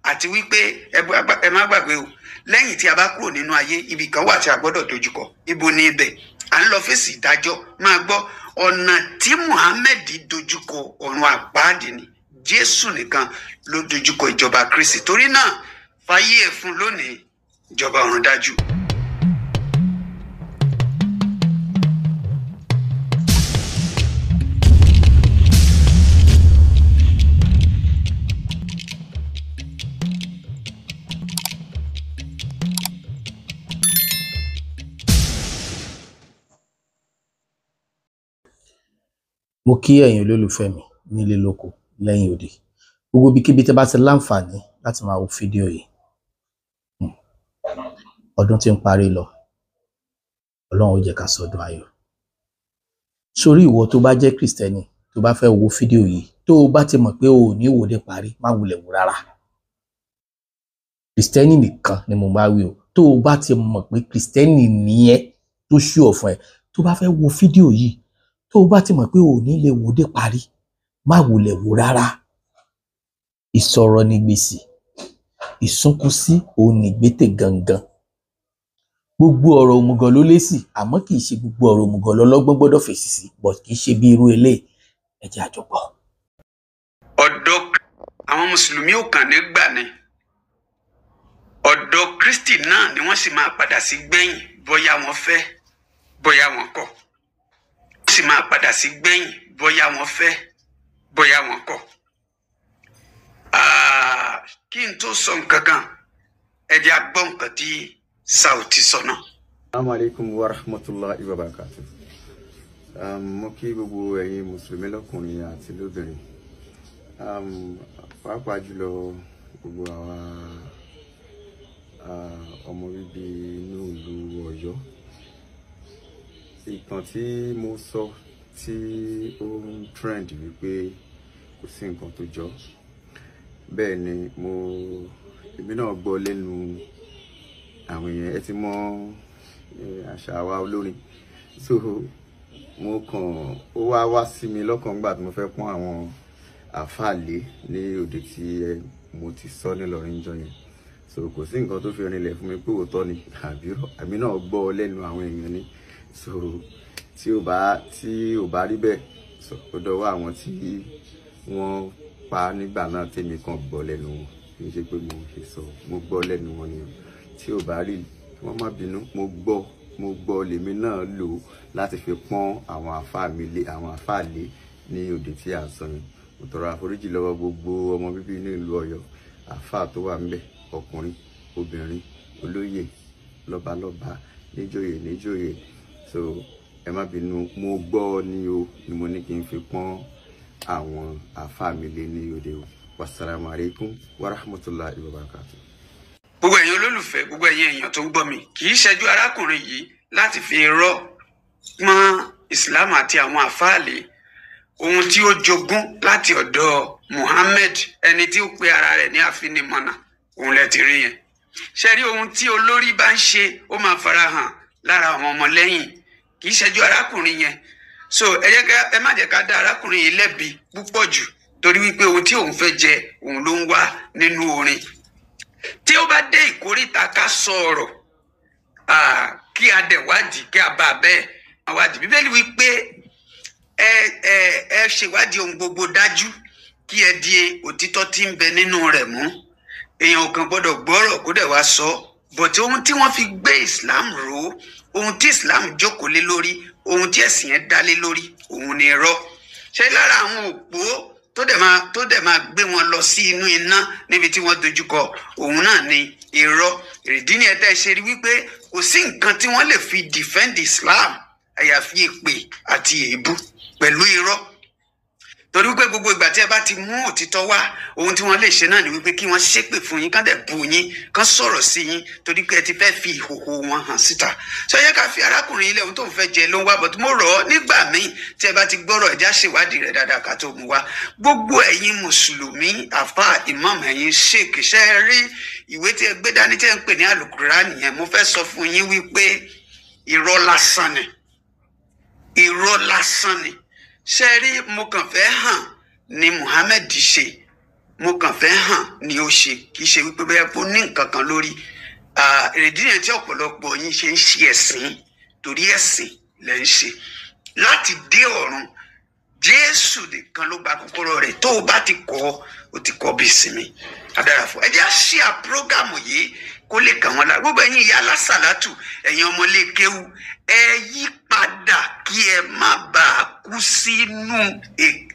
àti wípé ẹ má gbàgbé o lẹ́yìn tí a bá kúrò nínú ayé ibì kan wà tí a gbọ́dọ̀ dojúkọ. Ibo ni ibẹ̀? À ń lọ fèsì ìdájọ́. Máa gbọ́ ọ̀nà tí Muhammed dojúkọ ọ̀run àpáàdì ni. Jésù nìkan ló dojúkọ ìjọba Kristi. Torí náà fàyè ẹ̀ fún lónìí ìjọba ọ̀run dájú. Mo kí ẹ̀yin olólùfẹ́ mi nílé lóko lẹ́yìn òde gbogbo ibikíbi tẹ́ bá ti láǹfààní láti máa wo fídíò yìí. Ọdún tí ń parí lọ, Ọlọ́run ó jẹ́ ká sọdún ayọ̀. Sórí ìwọ tó bá jẹ́ Kristẹni tó bá fẹ́ wo fídíò yìí tó o bá ti mọ̀ pé o ò ní wò dé parí má wulẹ̀ wò rárá. Kristẹni nìkan ni mo bá wí o. Tó o bá ti mọ̀ pé Kristẹni ni ẹ́ tó ṣú ọ̀fun ẹ̀ tó bá fẹ́ wo fídíò yìí tó o bá ti mọ̀ pé o ò ní lè wò dé parí má wulẹ̀ wò rárá. Ìsọ̀rọ̀ ni gbèsè, ìsúnkúsí òun ní gbétè gangan. Gbogbo ọ̀rọ̀ òmùgọ̀ ló lésì àmọ́ kì í ṣe gbogbo ọ̀rọ̀ òmùgọ̀ lọ́lọ́gbọ́n gbọ́dọ̀ fèsì sí but kì í ṣe bí irú eléyìí. Ẹ jẹ́ àjọpọ̀. Ọ̀dọ̀ àwọn mùsùlùmí ò kàn ní gbà ni. Ọ̀dọ̀ Kristi náà ni wọ́n sì máa padà sí gbẹ̀yìn bóyá wọ́n fẹ́ bóyá wọ́n kọ̀. Wọ́n sì máa padà sí gbẹ̀yìn bóyá wọ́n fẹ́ bóyá wọ́n kọ̀. Kí n tó sọ nǹkan kan ẹ jẹ́ á gbọ́ nǹkan tí Sauty sọ náà. Assalamu alaikum wa rahmatullahi wa barakatuh. Mo kí gbogbo ẹ̀yin mùsùlùmí lọ́kùnrin àti lóbìnrin. Pàápàá jùlọ gbogbo àwa ọmọ bíbí inú ìlú Ọ̀yọ́. Ìtàn tí mo sọ tí ó ń trend wípé kò sí nǹkan tó jọ. Bẹ́ẹ̀ ni èmi náà gbọ́ lẹ́nu àwọn èèyàn ẹ ti mọ àṣà wa olórin. So mo kàn ó wá sí mi lọ́kàn nígbà tí mo fẹ́ pọ́n àwọn àfáàlé ní òde tí mo ti sọ nílọrin jọ yẹn. So kò sí nǹkan tó fi rinlẹ̀ fún mi pé òótọ́ ni àbí náà gbọ́ lẹ́nu àwọn èèyàn ni. So tí ò bá rí bẹ́ẹ̀ so ó dọwọ́ àwọn tí wọ́n pa nígbà náà tèmi kan gbọ́ lẹ́nu wọn kì í ṣe pé mo ṣe sọ mo gbọ́ lẹ́nu wọn ni tí ò bá rí wọ́n má bínú mo gbọ́ lèmi náà lò láti fi pọ́n àwọn àfáàlé ní òde tí à ń sọ yẹn. Mo tọrọ àforíjì lọ́wọ́ gbogbo ọmọ bíbí ní ìlú Ọ̀yọ́ àfáà tó wà ńbẹ̀ ọkùnrin obìnrin olóyè lọ́balọ́ba níjòyè so ẹ má bínú mo gbọ́ ni mo ní kí n fi pọ́n àwọn àfáàmílé ní òde o. Wassalamu alaikum wa rahmatullahi wa barakatuh. Gbogbo ẹ̀yin olólùfẹ́ gbogbo ẹ̀yin èèyàn tó ń gbọ́ mi kì í ṣẹ́jú arákùnrin yìí láti fi irọ́ mọ́ Islam àti àwọn àfáàlé ohun tí ó jogún láti ọ̀dọ̀ Muhammed ẹni tí ó pe ara rẹ̀ ní àfinimọ̀nà òun lẹ ti rí yẹn. Ṣé rí ohun tí olórí bá ń ṣe ó máa farahàn lára àwọn ọmọlẹ́yìn kì í ṣẹ́jú arákùnrin yẹn. So ẹ má jẹ́ ká dá arákùnrin yìí lẹ́bi púpọ̀ jù torí wípé ohun tí òun fẹ́ jẹ òun ló ń wá nínú orin. Tí ó bá dé ìkórìtà ká sọ ọ̀rọ̀ kí a dẹ̀ wádìí kí a bá bẹ́ẹ̀ àwádìí. Bíbélì wípé ẹ ṣèwádìí ohun gbogbo dájú kí ẹ di òtítọ́ tí ń bẹ nínú rẹ̀ mú. Èèyàn ò kàn gbọ́dọ̀ gbọ́rọ̀ kó dẹ̀ wá sọ bọ̀tí ohun tí wọ́n fi gbé Islam ró ohun tí Islam jókòó lé lórí ohun tí ẹ̀sìn yẹn dá lé lórí òun ni irọ́. Ṣé lára àwọn òpó tó dẹ̀ máa gbé wọn lọ sí inú iná níbi tí wọ́n dojúkọ òun náà ni irọ́. Ìdí ni ẹ̀dá ṣe rí wípé kò sí nǹkan tí wọ́n lè fi defend Islam àyàfi èpè àti èébú pẹ̀lú irọ́. Torí wípé gbogbo ìgbà tí ẹ bá ti mú òtítọ́ wá ohun tí wọ́n lè ṣe náà ni wípé kí wọ́n ṣépè fún yín kán dẹ̀ bú yín kán sọ̀rọ̀ sí yín torí pé ẹ ti fẹ́ fi ìhòhò wọn hàn síta. Ṣé yẹ ká fi arákùnrin ilé ohun tó ń fẹ́ jẹ ló ń wá bọ̀ tí mo rọ̀ ọ́ nígbà míì tí ẹ bá ti gbọ́rọ̀ ẹ̀já ṣèwádìí rẹ̀ dáadáa ká tó mú wá. Gbogbo ẹ̀yin mùsùlùmí àfà imam ẹ̀yin sheikh ṣe rí ìwé tí ẹ gbé dání tí ẹ ń pè ní Al-Qur'an nìyẹn mo fẹ́ sọ fún yín wípé irọ́ lásán ni. Ṣé rí mo kàn fẹ́ hàn ni Muhammed ṣe mo kàn fẹ́ hàn ni ó ṣe kì í ṣe wípé bẹ́ẹ̀ kó ní nǹkan kan lórí èrèdí yẹn tí ọ̀pọ̀lọpọ̀ yín ṣe ń ṣe ẹ̀sìn torí ẹ̀sìn lẹ́ ń ṣe láti dé ọ̀run. Jésù nìkan ló gba kọ́kọ́rọ́ rẹ̀, tó o bá ti kọ̀ o ti kọ̀ bí ìsinmi. Adára fún ẹ jẹ́ ṣíà prógámù yìí kó lè kàn wọ́n lára. Gbogbo ẹ̀yin ìyá alásàlátù, ẹ̀yin ọmọlé kéwú, ẹ yí padà kí ẹ má bàa kú sínú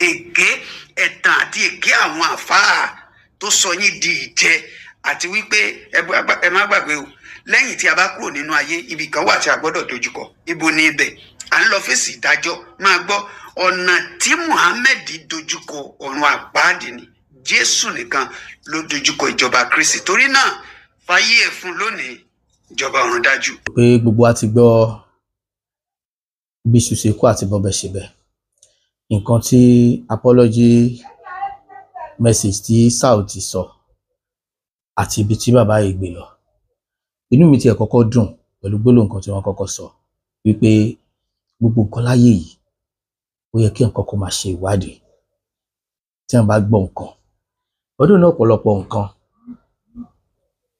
èké ẹ̀tàn àti èké àwọn àfáà tó sọ yín di ìjẹ. Àti wípé ẹ má gbàgbé o, lẹ́yìn tí a bá kúrò nínú ayé, ibì kan wà tí a gbọ́dọ̀ dojúkọ. Ibo ni ibẹ̀? À ń lọ fèsì ìdájọ́. Máa gbọ́, ọ̀nà tí Muhammed dojúkọ ọ̀run àpáàdì ni. Jésù nìkan ló dojúkọ ìjọba Kristi. Torí náà fàyè ẹ̀ fún lónìí, ìjọba ọ̀run dájú. Pé gbogbo wa ti gbọ́ bí ṣùṣe kú àti bọ́bẹ̀ ṣe bẹ̀. Nǹkan tí apology message tí Saudi sọ àti ibi tí bàbá yìí gbé lọ. Inú mi tiẹ̀ kọ́kọ́ dùn pẹ̀lú gbólóhùn nǹkan tí wọ́n kọ́kọ́ sọ wípé gbogbo nǹkan láyé yìí ó yẹ kí nǹkan kó máa ṣe ìwádìí tí wọ́n bá gbọ́ nǹkan. Ọdún náà ọ̀pọ̀lọpọ̀ nǹkan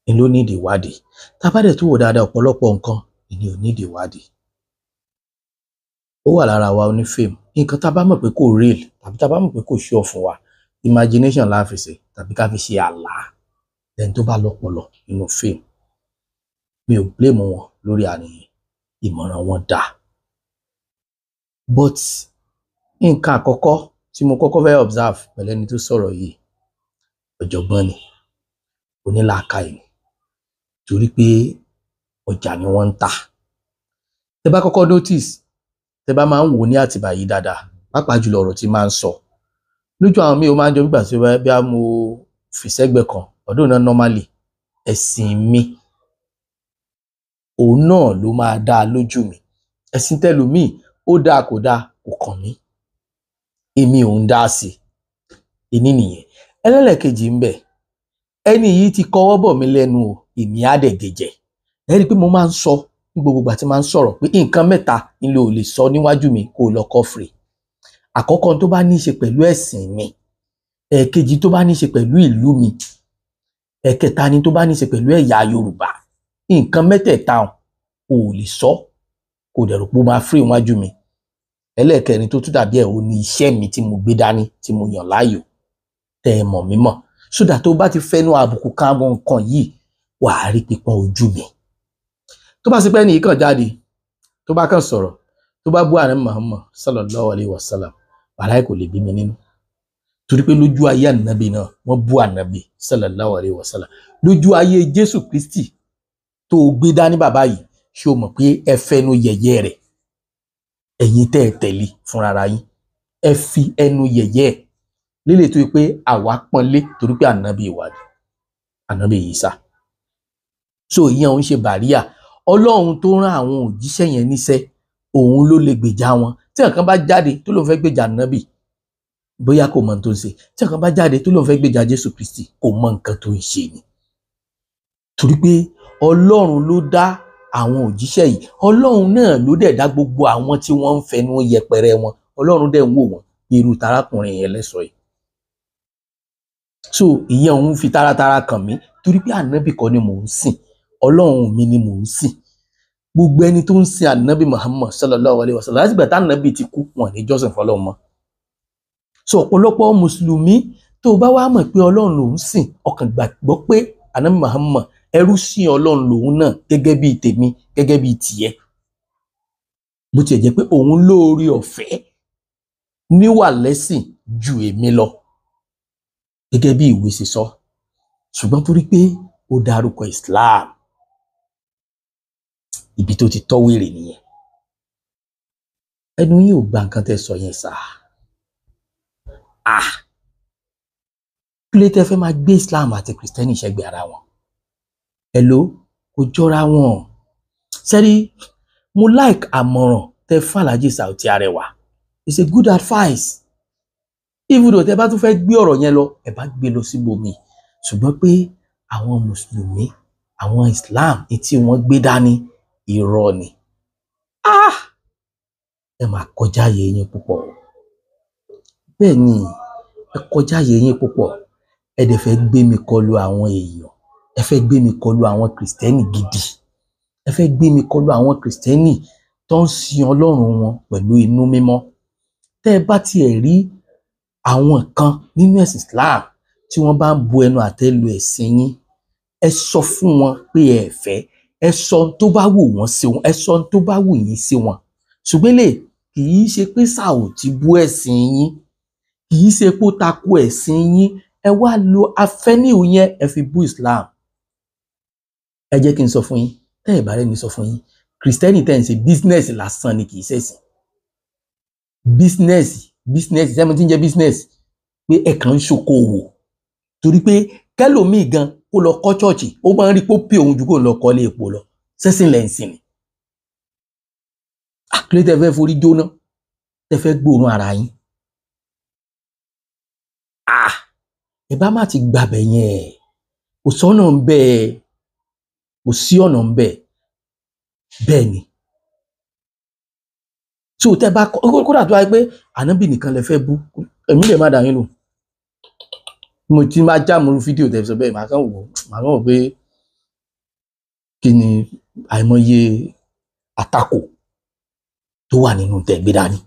ni ló ní ìwádìí. Tá bá dẹ̀ tó wò dáadáa, ọ̀pọ̀lọpọ̀ nǹkan ni ò ní ìwádìí. Ó wà lára wa onífíìmù. Nǹkan tá bá mọ̀ pé kò real tàbí tá bá mọ̀ pé kò sure fún wa, imagination la fi ṣe tàbí ká fi ṣe àlá ẹni tó bá lọ́pọlọ nínú fíìmù. Mi ò blame wọn lórí àníyàn, ìmọ̀ràn wọn dáa. But nǹkan àkọ́kọ́ tí mo kọ́kọ́ fẹ́ observe pẹ̀lú ẹni tó sọ̀rọ̀ yìí, ọ̀jọ̀gbọ́n ni, onílàákàyè ni, torí pé ọjà ni wọ́n ń tà. Tẹ́ bá kọ́kọ́ notice, tẹ́ bá máa ń wò ní Àtìbà yìí dáadáa, pàápàá jùlọ ọ̀rọ̀ tí máa ń sọ. Lójú àwọn míì ó máa ń jọ nígbà tí bí a mo fi sẹ́gbẹ̀ kan, ọdún náà normally ẹ̀sìn mi òun náà ló máa dá lójú mi. Ẹ̀sìn tẹlòmíì ó dáa kò dáa kò kàn mí, èmi ò ń dá sí ìní nìyẹn. Ẹlẹ́lẹ̀kejì ń bẹ, ẹni yìí ti kọwọ́ bọ̀ mí lẹ́nu o, èmi á dẹ̀ gẹ̀jẹ̀. Ẹ rí i pé mo máa ń sọ ní gbogbo ìgbà tí máa ń sọ̀rọ̀ pé nǹkan mẹ́ta ni lo lè sọ níwájú mi kó lọ kọ́fìrì. Àkọ́kọ́ tó bá ní í ṣe pẹ̀lú ẹ̀sìn mi, ẹ̀kejì tó bá ní í ṣe pẹ̀lú ìlú mi, ẹ̀kẹta ni tó bá ní í ṣe pẹ̀lú ẹ̀yà Yorùbá. Nǹkan mẹ́tẹ̀ẹ̀ta ò lè sọ kò dẹ̀ rò pé ó máa free níwájú mi. Ẹlẹ́ẹ̀kẹrin tó tún dàbí ẹ̀ ò ní iṣẹ́ mi tí mo gbé dání tí mo yàn láàyò tẹ́ ẹ mọ̀ mí mọ̀. Sódà tó bá ti fẹ́nu àbùkù ká àwọn nǹkan yìí, wà á rí pípọ́n ojú mi. Tó bá sì pẹ́ ní ìkàn jáde, tó bá kàn sọ̀rọ̀, tó bá bú Ànábì Muhammad sallallahu alaihi wasallam, wàláhì kò lè bí mi nínú. Torí pé lójú ayé Ànábì náà, wọ́n bú Ànábì sallallahu alaihi wasallam. Lójú ayé Jésù Kristi tó gbé dání bàbá yìí, ṣé o mọ̀ pé ẹ fẹ́nu yẹ̀yẹ́ rẹ̀? Ẹ̀yin tẹ́ ẹ tẹ̀lé fúnra yín, ẹ fi ẹnu yẹ̀yẹ́ ẹ̀ lílé tó yẹ pé àwa pọ́nlé torí pé Ànábì ìwádìí, Ànábì Ìsá. So ìyẹn òun ṣe bàríà. Ọlọ́run tó rán àwọn òjíṣẹ́ yẹn níṣẹ́, òun ló lè gbèjà wọn. Tí nǹkan bá jáde tó lóun fẹ́ gbèjà Ànábì, bóyá kò mọ ohun tó ń ṣe. Tí nǹkan bá jáde tó lóun fẹ́ gbèjà Jésù Kristi, kò mọ nǹkan tó ń ṣe ni. Torí pé Ọlọ́run ló dá àwọn òjíṣẹ́ yìí, Ọlọ́run náà ló dẹ̀ dá gbogbo àwọn tí wọ́n ń fẹnu yẹpẹrẹ wọn. Ọlọ́run dẹ̀ ń wò wọ́n irú tarákùnrin yẹn lẹ́sọ̀ yìí. So ìyẹn òun fi taratara kàn mí torí pé Ànábì kọ́ ni mò ń sìn, Ọlọ́run mi ni mò ń sìn. Gbogbo ẹni tó ń sin Ànábì Muhammad sallallahu alaihi wasallam láti ìgbà tí Ànábì ti kú, wọn ní jọ́sìn fọ́lọ́run mọ́. So ọ̀pọ̀lọpọ̀ mùsùlùmí tó bá wá mọ̀ pé Ọlọ́run ló ń sìn, ọkàn gbàgbọ́ pé Ànábì Muhammad ẹrú sí Ọlọ́run lòun náà gẹ́gẹ́ bíi tèmi, gẹ́gẹ́ bíi tìẹ. Bó tiẹ̀ jẹ́ pé òun lóore ọ̀fẹ́ níwà lẹ́sìn ju èmi lọ gẹ́gẹ́ bí ìwé ṣe sọ. Ṣùgbọ́n torí pé ó dárúkọ Islam, ibi tó ti tọ́ wèrè nìyẹn. Ẹnu yín ò gba nǹkan tẹ́ sọ yẹn sá. Kí ló tẹ́ fẹ́ máa gbé Islam àti Kristẹni ṣẹ́gbẹ́ ara wọn? Hello, kò jọra wọn. Sẹ́rí, mo like àmọ̀ràn tẹ́ fún Alhaji Saoty Arewa. It's a good advice. Even though tẹ́ bá tún fẹ́ gbé ọ̀rọ̀ yẹn lọ, ẹ bá gbé lọ síbòmí. Ṣùgbọ́n pé àwọn mùsùlùmí, àwọn Islam tí wọ́n gbé dání irọ́ ni. Ẹ máa kọjá àyè yín púpọ̀. Bẹ́ẹ̀ ni, ẹ kọjá àyè yín púpọ̀. ẹ dẹ̀ fẹ́ gbé mi kọlu àwọn èèyàn, ẹ fẹ́ gbé mi kọlu àwọn kìrìsìtẹ́nì gidi, ẹ fẹ́ gbé mi kọlu àwọn kìrìsìtẹ́nì tó ń sin Ọlọ́run wọn pẹ̀lú inú mímọ́. Tẹ́ ẹ bá tiẹ̀ rí àwọn kan nínú ẹ̀sìn Islam tí wọ́n bá ń bu ẹnu àtẹ́ lu ẹ̀sìn yín, ẹ sọ fún wọn pé ẹ fẹ́, ẹ sọ ohun tó bá wù wọ́n sí wọn, ẹ sọ ohun tó bá wù yín sí wọn. Ṣùgbọ́n lè kì í ṣe pé Saoti bú ẹ̀sìn yín, kì í ṣe pé ó tako ẹ̀sìn yín, ẹ wá lo afẹ́níhù yẹn ẹ fi bú Islam. Ẹ jẹ́ kí n sọ fún yín, tẹ́ ẹ bá rẹ́ni sọ fún yín, kìrìsìtẹ́nì tẹ́ ń ṣe bísínẹ́sì lásán ni kì í ṣẹ̀sìn. Bísínẹ́sì sẹ́mi tí ń jẹ́ bísínẹ́sì pé ẹ kàn ń ṣokòwò, torí pé kẹ́lòmíì gan kó lọ kọ́ chọ́ọ̀chì ó máa ń rí pé ó pè òun ju kó lọ kọ́lé epo lọ, sẹ́sìn lẹ́ǹsìn ni. Àkílẹ̀ tẹ́ fẹ́ forí jóná, tẹ́ fẹ́ gbóòórùn ara yín. Ẹ bá má ti gbàbẹ̀ yẹn, kò sọ́nà ń bẹ́ẹ̀, kò sí ọ̀nà ń bẹ́ẹ̀. Bẹ́ẹ̀ ni. Tí o tẹ́ bá kódà tó wáyé pé ànábì nìkan lẹ fẹ́ bú, èmi lè má dà yín lò. Mo ti máa jáàmù fídíò tẹ́ fi sọ bẹ́ẹ̀, màá kàn wò pé kí ni àìmọye àtakò tó wà nínú tẹ́ gbé dání.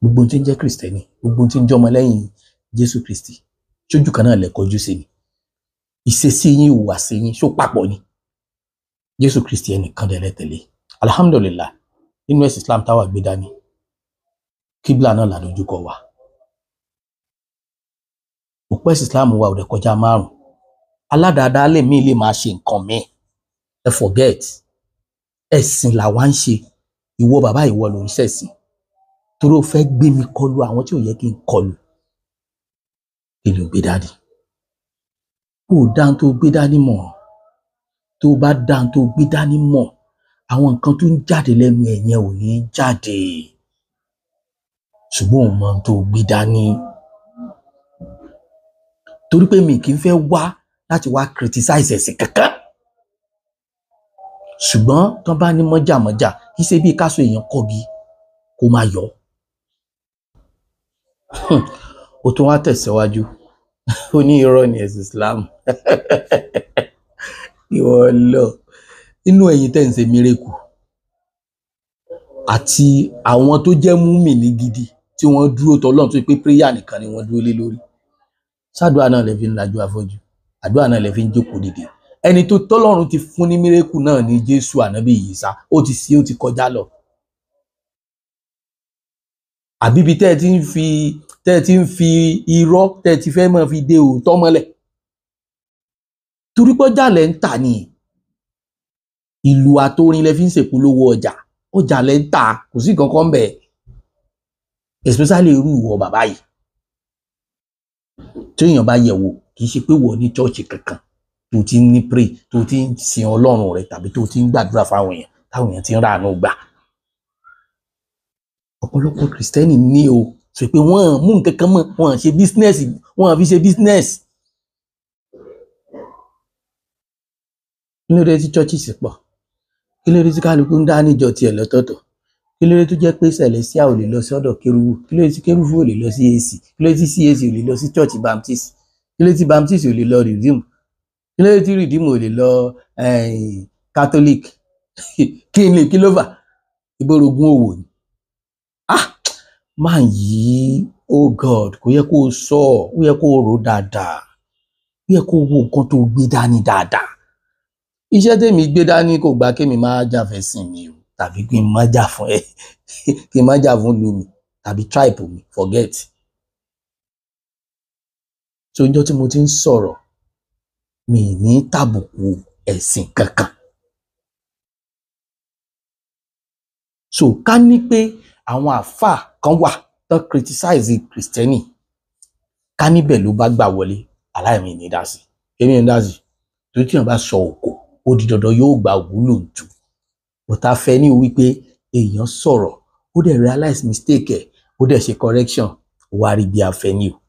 Gbogbo tí ń jẹ́ kìrìsìtẹ́nì, gbogbo tí ń jẹ́ ọmọlẹ́yìn Jésù Kristi, sójú kan náà lẹ kọjú sí ni. Ìṣesí yín, ìhùwàsí yín ṣó papọ̀ ni. Jésù Kristi ẹnìkan dẹ̀ lẹ tẹ̀lé. Alhamdulillah, nínú ẹ̀sìn Islam táwa gbé dání, kíbla náà ládojúkọ wa. Òpó ẹ̀sìn Islam wa ò dẹ̀ kọjá 5. Aládàádáálẹ̀ míì lè máa ṣe nǹkan míì, ẹ forget. Ẹ̀sìn làwa ń ṣe, ìwọ bàbá ìwọ ló ń ṣẹ̀sìn, torí ó fẹ́ gbé mi kọlu àwọn tí ò yẹ kí n kọlu. Kí ló gbé dání? Kò dáhùn tó gbé dání mọ̀, tó bá dáhùn tó gbé dání mọ̀, àwọn nǹkan tó ń jáde lẹ́nu ẹ̀yẹn ò ní jáde. Ṣùgbọ́n òun mọ̀ tó gbé dání. Torí pé mi kì í fẹ́ wá láti wá criticize ẹ̀sìn kankan. Ṣùgbọ́n tán bá ní mọ́jàmọ́jà, kì í ṣe bí káṣọ èèyàn kọ́gi kó máa yọ. Ó tún wá tẹ̀síwájú, ó ní irọ́ ni ẹ̀sìn Islam. Ìwọ lọ inú ẹ̀yin tẹ́ ń ṣe mírèkù àti àwọn tó jẹ́ múmìnì gidi tí wọ́n dúró tọ́lọ́run tó pé prayer nìkan ni wọ́n dúró lé lórí. Ṣàdúrà náà lè fi ń lajú afọ́jú, àdúrà náà lè fi ń jókòó dìde. Ẹni tó tọ́lọ́run ti fún ní mírèkù náà ni Jésù ànábì Ìsá, ó ti kọjá lọ. Àbíbi tẹ́ ẹ ti ń fi irọ́ tẹ́ ẹ ti fẹ́ máa fi dé òótọ́ mọ́lẹ̀. Torí pé ọjà lẹ ń tà ní ìlú àtorin lẹ fi ń ṣèpolówó ọjà lẹ ń tà, kò sí kankan bẹ́ẹ̀, especially irú ìwọ bàbá yìí. Tí èèyàn bá yẹ̀ wò, kì í ṣe pé wọ́n ní chọ́ọ̀chì kankan tó ti ń ní pray, tó ti ń sin Ọlọ́run rẹ̀ tàbí tó ti ń gbàdúrà fáwọn èèyàn táwọn èèyàn ti ń ráàánú gbà. Ọ̀pọ̀lọpọ̀ kìrìsìtẹ́nì ní o sọ pé wọ́n mú nǹkan kan mọ́, wọ́n ṣe bísínẹ́sì, wọ́n fi ṣe bísínẹ́sì. Kí ló dé tí chọ́ọ̀chì sì pọ̀? Kí ló dé tí kálukú ń dá níjọ tiẹ̀ lọ́tọ̀ọ̀tọ̀? Kí ló dé tó jẹ́ pé Celestial ò lè lọ sí ọ̀dọ̀ Kérúbù? Kí ló dé tí Kérúbù ò lè lọ sí AC? Kí ló dé tí CAC ò lè lọ sí Church Baptist? Kí ló dé tí Baptist ò lè lọ Redeem? Kí ló dé tí Redeem ò lè lọ Catholic? Kí ló fà? Ìbòrògùn òwò ni. Man yìí, oh God, kò yẹ kó o sọ, ó yẹ kó o rò dáadáa, ó yẹ kó o wo nǹkan tó gbé dání dáadáa. Iṣẹ́ tèmi gbé dání kò gbà kémi máa jà fẹ́ sìn mi o, tàbí kí n má jà fún ẹ, kí n má jà fún ìlú mi tàbí tribe mi, forget. So ọjọ́ tí mo ti ń sọ̀rọ̀, mi ní tàbùkù ẹ̀sìn kankan. So ká ní pé àwọn àfáà kan wà tó criticize Kristẹni, ká níbẹ̀ ló bá gbà wọlé, aláìmí ní dá sí. Èmi ń dá sí, torí tí wọ́n bá sọ òkò, ó di dandan yóò gba wúlò jù. Bọ́tà fẹ́ ní wípé èèyàn sọ̀rọ̀, ó dẹ̀ realize mistake ẹ̀, ó dẹ̀ ṣe correction, wá rí bí afẹ́ ní o.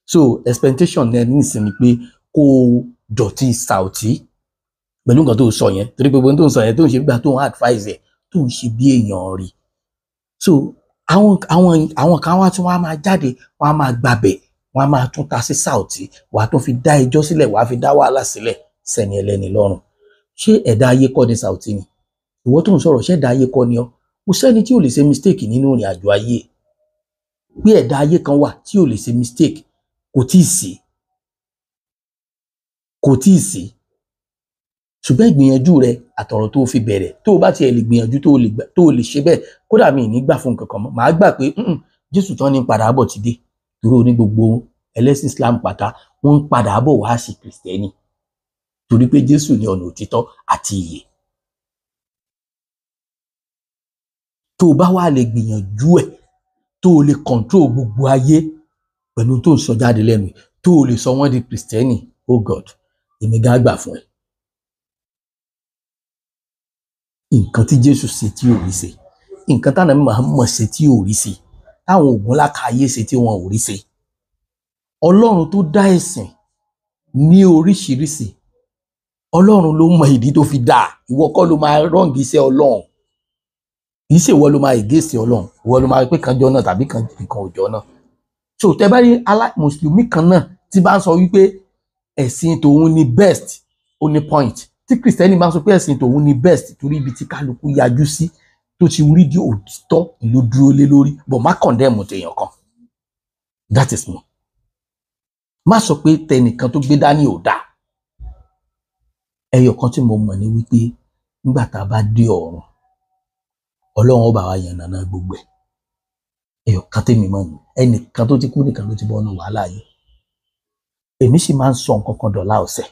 So expectation náà nísìnyí pé kó dọ̀tí Saoti pẹ̀lú nǹkan tó sọ yẹn, torí gbogbo tó ń sọ yẹn tó ń ṣe gbà tó ń advise ẹ̀, tó ń ṣe bí èèyàn rí. So àwọn kan wá tí wọ́n á máa jáde, wọ́n á máa gbàbẹ̀ wọ́n á máa tún ta sí Saudi, wàá tún fi dá ẹjọ́ sílẹ̀, wàá fi dá wàhálà sílẹ̀ sẹ́ni ẹlẹ́ni lọ́rùn. Ṣé ẹ̀dá ayé kọ́ ni Saudi ni? Ìwọ tó ń sọ̀rọ̀ ṣé ẹ̀dá ayé kọ́ ni ọ́? Kò sẹ́ni tí ò lè ṣe mistake nínú ìrìn àjò ayé. Pé ẹ̀dá ayé kan wà tí ò lè ṣe mistake, kò tíì sí. Kò tíì sí. Ṣùgbọ́n ìgbìyànjú rẹ àtọ̀rọ̀ tó fi bẹ̀rẹ̀, tó o bá tiẹ̀ lè gbìyànjú tó o lè ṣe bẹ́ẹ̀, kódà mi ì ní gbà fún nǹkan kan mọ́. Màá gbà pé Jésù tán ní padà bọ̀ ti dé. Dúró ní gbogbo ẹlẹ́sìn Islam pátá, wọ́n ń padà bọ̀ wá sí Kristẹni. Torí pé Jésù ní ọ̀nà òtítọ́ àti ìyè. Tó o bá wá lè gbìyànjú ẹ̀, tó o lè control gbogbo ayé pẹ̀lú tó ń sọ jáde lẹ́nu, tó o lè sọ wọ́n di Kristẹni, oh God, èmi gan gbà fún ẹ. Nǹkan tí Jésù ṣe tí ò rí ṣe, nǹkan tí Ànábì Muhammad ṣe tí ò rí ṣe, táwọn ògùn lákàáyé ṣe tí wọn ò rí ṣe. Ọlọ́run tó dá ẹ̀sìn ní oríṣiríṣi, Ọlọ́run ló mọ ìdí tó fi dá. Ìwọ kọ́ ló máa rọ́ǹgì iṣẹ́ Ọlọ́run. Kì í ṣe ìwọ ló máa ègèsì Ọlọ́run. Ìwọ ló máa rí pé kan jọ náà tàbí kan òjọ́ náà. So tẹ bá rí mùsùlùmí kan náà tí bá ń sọ wípé ẹ̀sìn tòun ni best, ó ní point. Tí Kristẹni bá ń sọ pé ẹ̀sìn tòun ni best, torí ibi tí kálukú yájú sí tó ti rí di òtítọ́ ìlú dúró lé lórí, but má condemn tèèyàn kan. That is me. Má sọ pé tẹnìkan tó gbé dání ò dáa. Ẹyọ kan tí mo mọ̀ ni wípé nígbà tá a bá dé ọ̀run, Ọlọ́run ó bá wa yànnàná gbogbo ẹ̀. Ẹyọ kan tèmi mọ̀ ni, ẹnìkan tó ti kú nìkan ló ti bọ́ ọ́nà wàhálà yìí. Èmi sì máa ń sọ nǹkan kan dọ̀la ọ̀sẹ̀.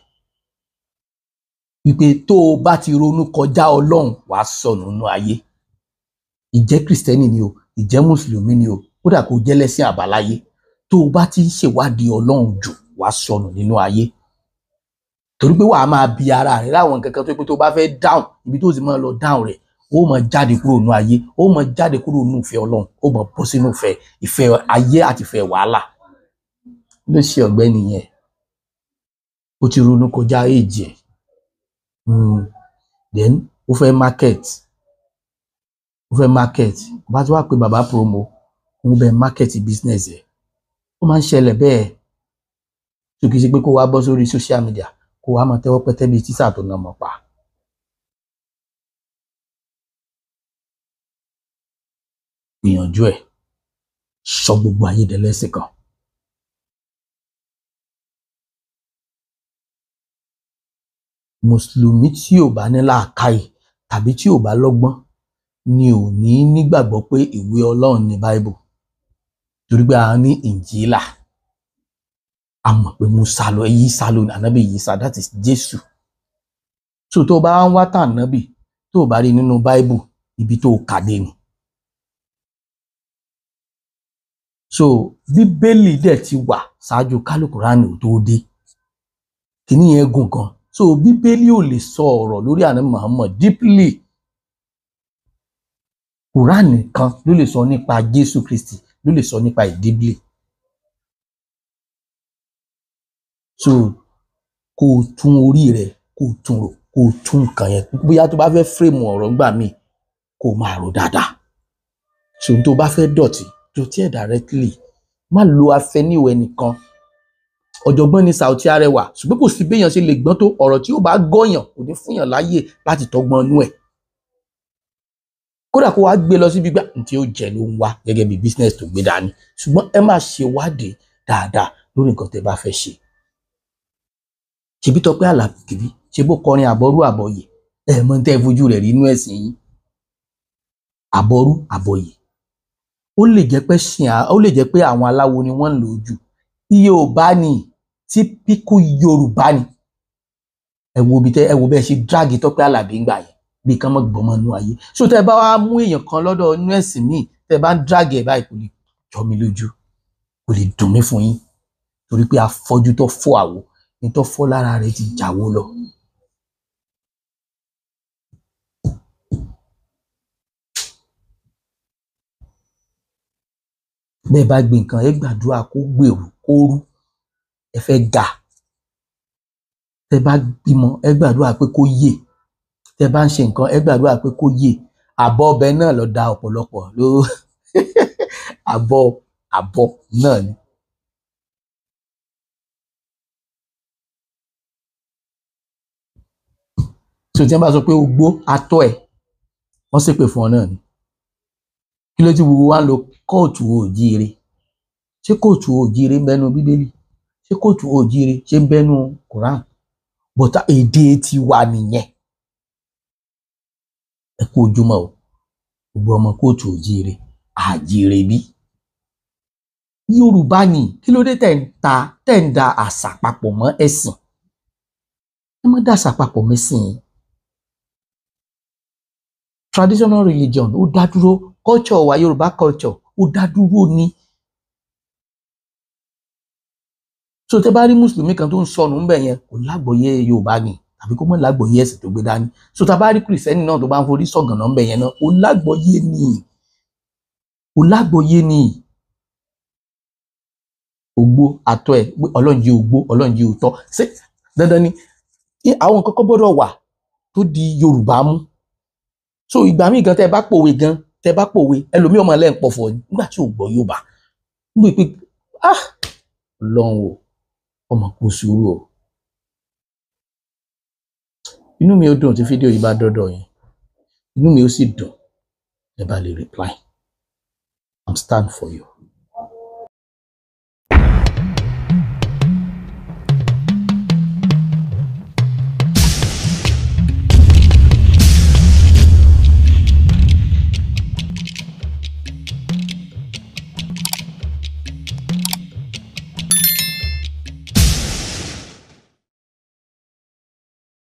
Wípé tó o bá ti ronú kọjá Ọlọ́run, wàá sọnù nínú ayé. Ìjẹ́ Kristẹni ni o, ìjẹ́ Mùsùlùmí ni o, kódà kó jẹ́ lẹ́sìn àbáláyé. Tó o bá ti ń ṣèwádìí Ọlọ́run jù, wàá sọnù nínú ayé. Torí pé wàá máa bi ara rẹ láwọn nǹkan kan tó pé tó bá fẹ́ dáhùn, ibi tó sì máa lọ dáhùn rẹ̀, ó máa jáde kúrò nínú ayé, ó máa jáde kúrò nínú ìfẹ́ Ọlọ́run, ó máa bọ́ sínú ìfẹ́ ayé àti ìfẹ́ wàhálà. Ló ṣe ọ̀gbẹ́ni yẹn. Ó ti ronú kọjá èjì ẹ̀. Then ó fẹ́ market. Bá ti wá pé bàbá promo, òun bẹ market business ẹ̀. Ó máa ń ṣẹlẹ̀ bẹ́ẹ̀. So kì í ṣe pé kó wá bọ́ sórí social media, kó wá máa tẹ́wọ́ pẹ́tẹ́ bíi tíṣà tó nà mọ̀ pa. Gbìyànjú ẹ̀, sọ gbogbo ayé dẹlẹ́sìn kan. Mùsùlùmí tí ò bá ní làákàyè tàbí tí ò bá lọ́gbọ́n ni ò ní nígbàgbọ́ pé ìwé Ọlọ́run ni Bible. Torí pé a ní Ìnjílà. A mọ̀ pé Musa lọ, Ìsá ló ní, ànábì Ìsá, that is Jésù. So tó bá ń wá tàn ànábì, tó bá rí nínú Bible, ibi tó kàdé ni. So Bíbélì dẹ̀ ti wà ṣáájú kálùkùránì ò tó dé. Kìíní yẹn gùn gan. So Bíbélì ò lè sọ ọ̀rọ̀ lórí ànábì Muhammad deeply. Kùránì kan ló lè sọ nípa Jésù Kristi, ló lè sọ nípa ìdíbílì. So kó o tún orí rẹ, kó o tún rò, kó o tún nǹkan yẹn. Bóyá tó bá fẹ́ frame ọ̀rọ̀ ńgbà míì, kó o máa rò dáadáa. So tó bá fẹ́ dọ̀tí ẹ̀ directly. Má lo afẹ́níwẹ̀ nìkan. Ọ̀jọ̀gbọ́n ni Saoty Arewa, ṣùgbọ́n kò sí béèyàn ṣe lè gbọ́n tó, ọ̀rọ̀ tí ó bá gọ̀yàn kò ní fúnyàn láyè láti tọ́gbọ́n inú ẹ̀. Kódà kó wá gbé lọ síbi gbà tí ó jẹ ló ń wá gẹ́gẹ́ bí business tó gbé dání. Ṣùgbọ́n ẹ máa ṣe wádìí dáadáa lórí nǹkan tẹ́ bá fẹ́ ṣe. Ṣebí Tọ́pẹ́ Àlàbí, ṣe bó kọrin àbọ̀rú àbọ̀yè, mọ̀ tẹ́ fojú rẹ̀ rí inú ẹ̀sìn yín. Àbọ̀rú àbọ̀yè. Ó lè jẹ́ pé àwọn aláwo ni wọ́n ń lò jù. Yorùbá ni, typical Yorùbá ni. Ẹ wo bẹ́ẹ̀ ṣe drag Tọ́pẹ́ Àlàbí ńgbà yẹn, bí kan mọ́ gbọ́mọ inú ayé. So tẹ́ bá wá mú èèyàn kan lọ́dọ̀ inú ẹ̀sìn míì, tẹ́ bá ń drag ẹ̀ báyìí, kò lè jọ mi lójú, kò lè dùn mí fún yín. Torí pé afọ́jú tó fọ́ àwo, ní tó fọ́ lára rẹ̀ ti jáwó lọ. Bẹ́ẹ̀ bá gbé nǹkan, ẹ gbàdúrà kó gbèrú, kó rú. Ẹ fẹ́ ga. Tẹ́ bá bímọ, ẹ gbàdúrà pé kó yè. Tẹ́ bá ń ṣe nǹkan, ẹ gbàdúrà pé kó yè. Àbọ̀ ọbẹ̀ náà ló da ọ̀pọ̀lọpọ̀ ló àbọ̀ náà ni. tí o ti bá sọ pé ogbó atọ́ ẹ̀ wọ́n ṣépè fún ọ náà ni kí ló ti wù wá lo kóòtù òjíire ṣé kóòtù òjíire ń bẹnu bíbélì ṣé kóòtù òjíire ṣé ń bẹnu Quran bọ́tà èdè ti wà nìyẹn ẹ kú ojúmọ́ o gbogbo ọmọ kóòtù òjíire àjíire bí Yorùbá ni kí ló dé tẹ̀ ń da àṣà papọ̀ mọ́ ẹ̀sìn ẹ má dá àṣà papọ̀ mẹ́sìn traditional religion ó dá dúró culture wa Yorùbá culture ó dá dúró ni so tẹ bá rí mùsùlùmí kan tó ń sọnù ńbẹ yẹn kò lágbọ́yé Yorùbá ni tàbí kó mọ lágbọ́yé ẹ̀sìn tó gbé dání so tá bá rí kìrìsìtẹ́nì náà tó bá ń forí sọ̀gànà ńbẹ yẹn náà ó lágbọ́yé ni ògbó àtọ́ ẹ̀ Ọlọ́run jí ògbó Ọlọ́run jí òtọ́ ṣé dandan ni àwọn nǹkan kan gbọ́dọ̀ wà tó di Yorùbá mú so ìgbà míì gan tẹ bá pòwe ẹlòmíì ọmọ ẹlẹ́yìn pọ̀fọ̀ nígbà tí ò gbọ́ Yorùbá nígbà pé Ọlọ́run o ọmọ kò sùúrù o inú mi ó dùn tí fídíò yìí bá dọ́dọ̀ yín inú mi ó sì dùn ẹ bá lè reply I'm stand for you.